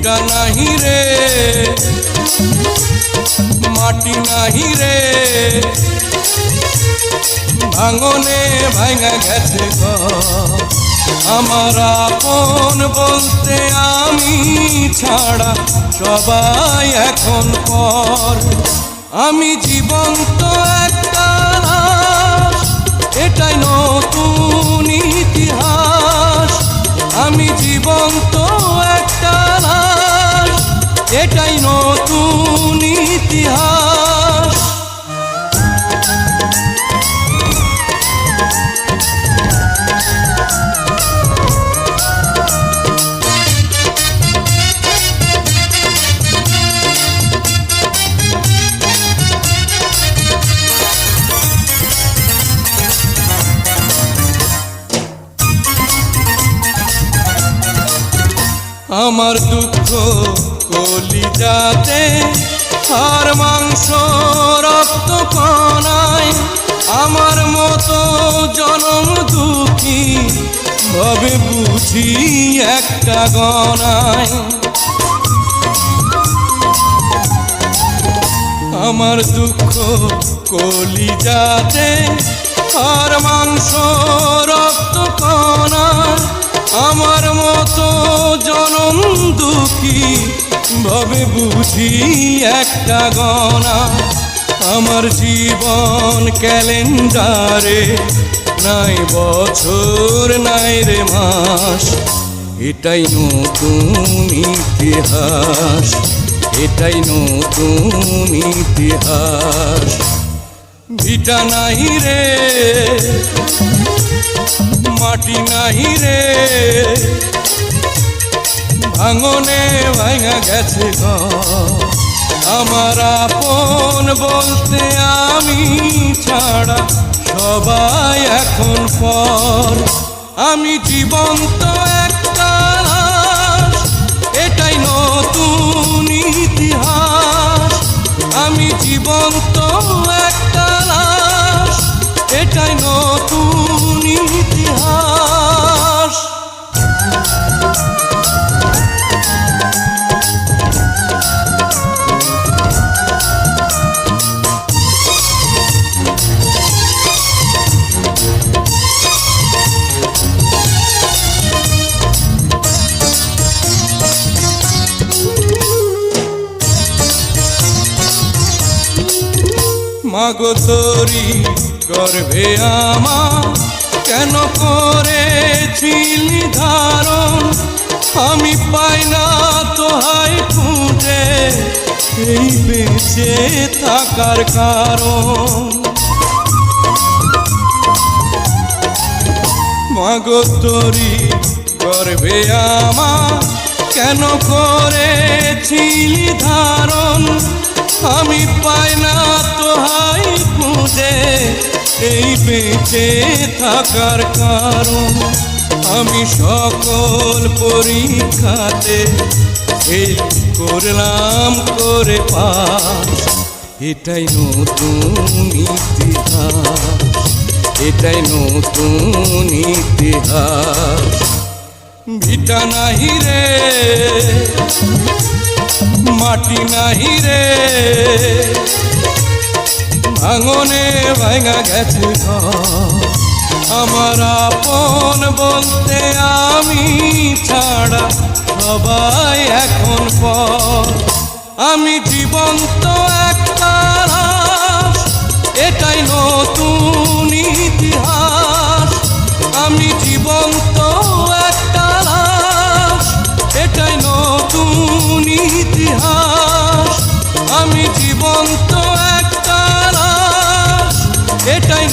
ভিটা নাহি রে মাটি নাহি রে ভাঙনে ভাঙা গেছে ঘর আমার আপন বলতে আমি ছাড়া সবাই এখন পর আমি জীবন্ত একটা লাশ এটাই নতুন ইতিহাস আমি জীবন্ত একটা লাশ এটাই নতুন ইতিহাস আমার দুঃখ কলিজাতে আর মাংস রক্ত কণায় আমার মতো জনম দুঃখী ভাবে বুঝি একটা গণায় আমার দুঃখ কলিজাতে আর মাংস রক্ত কণায় আমার মতো জনম দুঃখী ভাবে বুঝি একটা গণা আমার জীবন ক্যালেন্ডারে নাই বছর নাই রে মাস এটাই নতুন ইতিহাস এটাই নতুন ইতিহাস ভিটা নাহি রে মাটি নাহি রে ভাঙনে ভাঙা গেছে ঘর আমার আপন বলতে আমি ছাড়া সবাই এখন পর আমি জীবন্ত একটা লাশ এটাই নতুন ইতিহাস আমি জীবন্ত একটা লাশ এটাই নতুন ইতিহাস মাগো তোরি গর্ভে আমার কেন করেছিলি ধারণ আমি পাই না তোহাই খুঁজে এই বেঁচে থাকার কারণ মাগো তোরি গর্ভে আমার কেন করেছিলি ধারণ আমি পাই না তোহাই খুঁজে এই বেঁচে থাকার কারণ আমি সকল পরীক্ষাতে এই করলাম করে পাস এটাই নতুন ইতিহাস এটাই নতুন ইতিহাস ভিটা নাহি রে মাটি নাহি রে ভাঙনে ভাঙা গেছে ঘর আমার আপন বলতে আমি ছাড়া সবাই এখন পর আমি জীবন্ত একটা লাশ এটাই নতুন ইতিহাস আমি জীবন্ত একটা লাশ এটাই নতুন ইতিহাস আমি জীবন্ত একটা লাশ এটাই